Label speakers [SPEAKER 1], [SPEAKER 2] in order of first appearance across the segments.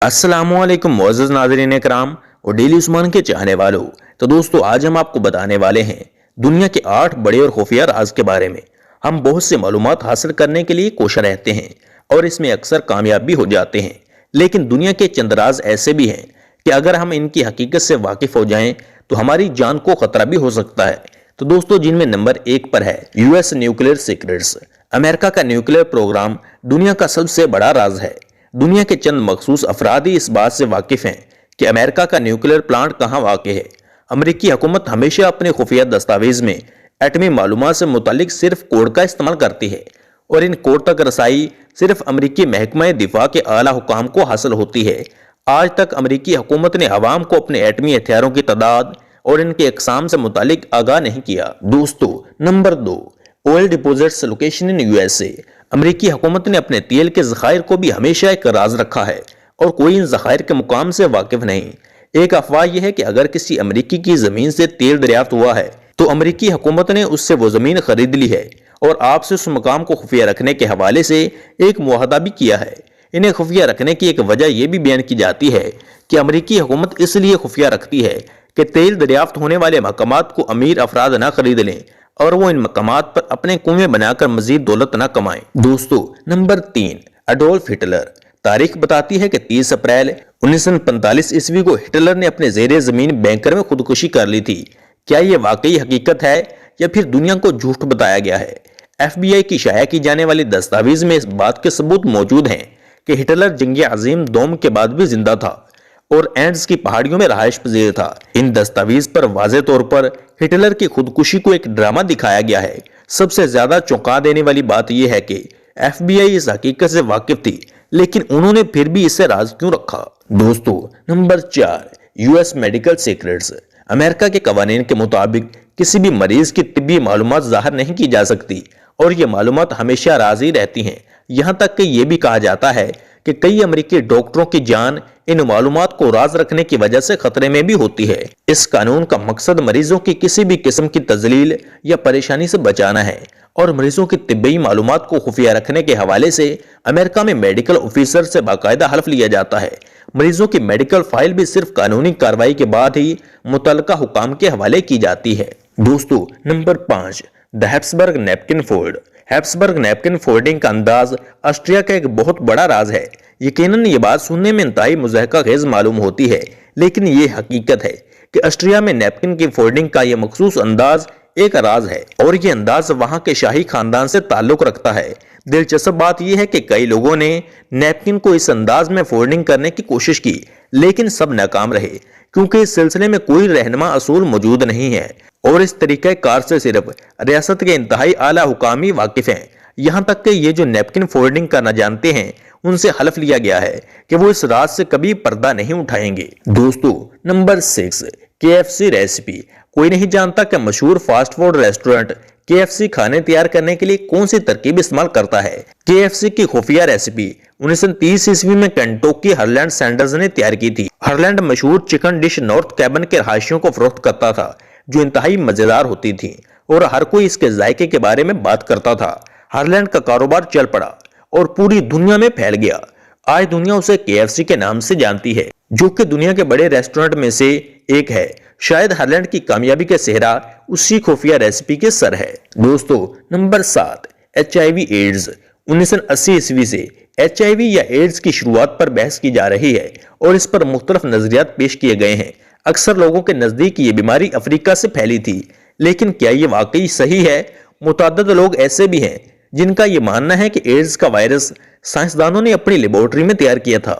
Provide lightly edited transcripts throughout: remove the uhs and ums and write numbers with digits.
[SPEAKER 1] अस्सलाम वालेकुम मुअज़्ज़ज़ नाज़रीन इकराम और डेली उस्मान के चाहने वालों। तो दोस्तों, आज हम आपको बताने वाले हैं दुनिया के 8 बड़े और खुफिया राज के बारे में। हम बहुत से मालूमात हासिल करने के लिए कोशिश रहते हैं और इसमें अक्सर कामयाब भी हो जाते हैं, लेकिन दुनिया के चंद राज ऐसे भी हैं कि अगर हम इनकी हकीकत से वाकिफ हो जाएं तो हमारी जान को खतरा भी हो सकता है। तो दोस्तों, जिनमें नंबर 1 पर है यूएस न्यूक्लियर सीक्रेट्स। अमेरिका का न्यूक्लियर प्रोग्राम दुनिया का सबसे बड़ा राज है। दुनिया के चंद मखसूस अफराद ही इस बात से वाकिफ हैं कि अमेरिका का न्यूक्लियर प्लांट कहाँ वाक़ है। अमेरिकी हुकूमत हमेशा अपने खुफिया दस्तावेज में एटमी मालूमात से मुतालिक सिर्फ कोड का इस्तेमाल करती है और इन कोड तक रसाई सिर्फ अमेरिकी महकमा दिफा के आला हुकाम को हासिल होती है। आज तक अमेरिकी हुकूमत ने अवाम को अपने एटमी हथियारों की तादाद और इनके अक़साम से मुतालिक आगाह नहीं किया। दोस्तों, number 2, oil deposits location in USA. अमेरिकी हुकूमत ने अपने तेल के ज़खायर को भी हमेशा एक राज रखा है और कोई इन ज़खायर के मुकाम से वाकिफ नहीं। एक अफवाह यह है कि अगर किसी अमेरिकी की ज़मीन से तेल दरियाफ्त हुआ है तो अमेरिकी हुकूमत ने उससे वो ज़मीन खरीद ली है और आपसे उस मुकाम को खुफिया रखने के हवाले से एक मुआहदा भी किया है। इन्हें खुफिया रखने की एक वजह यह भी बयान की जाती है कि अमेरिकी हुकूमत इसलिए खुफिया रखती है कि तेल दरियाफ्त होने वाले मकामात को अमीर अफराद न खरीद लें और वो इन मकामात पर अपने कुएं बनाकर मजीद दौलत न कमाएं। दोस्तों, नंबर 3, एडोल्फ हिटलर। तारीख बताती है कि 30 अप्रैल 1945 ईस्वी को हिटलर ने अपने ज़ेरे ज़मीन बैंकर में खुदकुशी कर ली थी। क्या ये वाकई हकीकत है या फिर दुनिया को झूठ बताया गया है? FBI की शाया की जाने वाली दस्तावेज में इस बात के सबूत मौजूद हैं कि हिटलर जंग अजीम दोम के बाद भी जिंदा था और एंड्स की पहाड़ियों में रहायश पजीर था। इन दस्तावेज पर वाज़े तौर पर हिटलर की खुदकुशी को एक ड्रामा दिखाया गया है। सबसे ज्यादा चौंका देने वाली बात यह है कि FBI इस हकीकत से वाकिफ थी, लेकिन उन्होंने फिर भी इसे राज क्यों रखा। दोस्तों, number 4, US medical secrets. America के कवानीन के मुताबिक किसी भी मरीज की तिब्बी मालूमात जाहिर नहीं की जा सकती और ये मालूमात हमेशा राज ही रहती हैं। यहाँ तक कि यह भी कहा जाता है कि कई अमेरिकी डॉक्टरों की जान इन मालूमात को राज रखने की वजह से खतरे में भी होती है। इस कानून का मकसद मरीजों की किसी भी किस्म की तजलील या परेशानी से बचाना है और मरीजों की तिब्बी मालूमात को खुफिया रखने के हवाले से अमेरिका में मेडिकल ऑफिसर से बाकायदा हल्फ लिया जाता है। मरीजों की मेडिकल फाइल भी सिर्फ कानूनी कार्रवाई के बाद ही मुतल्लका हुकाम के हवाले की जाती है। दोस्तों, number 5, the Habsburg napkin fold. Habsburg napkin folding का अंदाज ऑस्ट्रिया का एक बहुत बड़ा राज है। यकीनन ये बात सुनने में इंतहाई मुज़हका खेज मालूम होती है, लेकिन ये हकीकत है कि ऑस्ट्रिया में नैपकिन की फोल्डिंग का यह मखसूस अंदाज एक राज है और ये अंदाज वहां के शाही खानदान से ताल्लुक रखता है। दिलचस्प बात यह है कि कई लोगों ने नैपकिन को इस अंदाज में फोल्डिंग करने की कोशिश की, लेकिन सब नाकाम रहे क्योंकि इस सिलसिले में कोई रहनुमा असूल मौजूद नहीं है और इस तरीके कार से सिर्फ रियासत के इंतहाई आला हुकाम ही वाकिफ हैं। यहाँ तक कि ये जो नैपकिन फोल्डिंग करना जानते हैं उनसे हल्फ लिया गया है कि वो इस राज से कभी पर्दा नहीं उठाएंगे। दोस्तों, नंबर 6, KFC रेसिपी। कोई नहीं जानता कि मशहूर फास्ट फूड रेस्टोरेंट KFC खाने तैयार करने के लिए कौन सी तरकीब इस्तेमाल करता है। KFC की खुफिया रेसिपी 1930 ईस्वी में केंटुकी हार्लैंड सैंडर्स ने तैयार की थी। हार्लैंड मशहूर चिकन डिश नॉर्थ कैबन के रहायशियों को फरोख्त करता था जो इंतहाई मजेदार होती थी और हर कोई इसके जायके के बारे में बात करता था। हार्लैंड का कारोबार चल पड़ा और पूरी दुनिया में फैल गया। आज दुनिया उसे KFC के नाम से जानती है, जो कि दुनिया के बड़े रेस्टोरेंट में से एक है। शायद हार्लैंड की कामयाबी का सेहरा उसी खुफिया रेसिपी के सर है। दोस्तों, नंबर 7, HIV एड्स। 1980 ईस्वी से HIV या एड्स की शुरुआत पर बहस की जा रही है और इस पर मुख्तलिफ नजरियात पेश किए गए हैं। अक्सर लोगों के नजदीक ये बीमारी अफ्रीका से फैली थी, लेकिन क्या ये वाकई सही है? मुतअद्दिद लोग ऐसे भी हैं जिनका ये मानना है कि एड्स का वायरस साइंसदानों ने अपनी लेबोरेटरी में तैयार किया था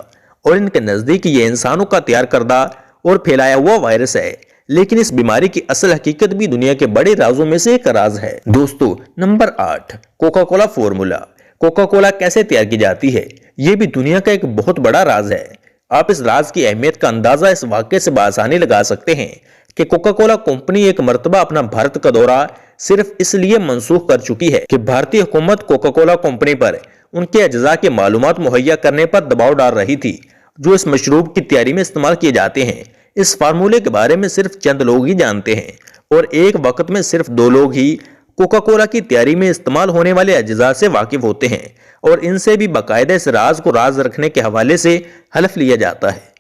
[SPEAKER 1] और इनके नजदीक ये इंसानों का तैयार करदा और फैलाया हुआ वायरस है, लेकिन इस बीमारी की असल हकीकत भी दुनिया के बड़े राजों में से एक राज है। दोस्तों, number 8, Coca Cola formula. Coca Cola कैसे तैयार की जाती है, ये भी दुनिया का एक बहुत बड़ा राज है। आप इस राज की अहमियत का अंदाजा इस वाक़े से बआसानी लगा सकते हैं कि कोका कोला कंपनी एक मरतबा अपना भारत का दौरा सिर्फ इसलिए मनसूख कर चुकी है कि भारतीय हुकूमत कोका कोला कंपनी पर उनके अज्जा के मालूमात मुहैया करने पर दबाव डाल रही थी जो इस मशरूब की तैयारी में इस्तेमाल किए जाते हैं। इस फार्मूले के बारे में सिर्फ चंद लोग ही जानते हैं और एक वक्त में सिर्फ 2 लोग ही کوکا کولا کی تیاری میں استعمال ہونے والے اجزاء سے واقف ہوتے ہیں اور ان سے بھی باقاعدہ اس راز کو راز رکھنے کے حوالے سے حلف لیا جاتا ہے۔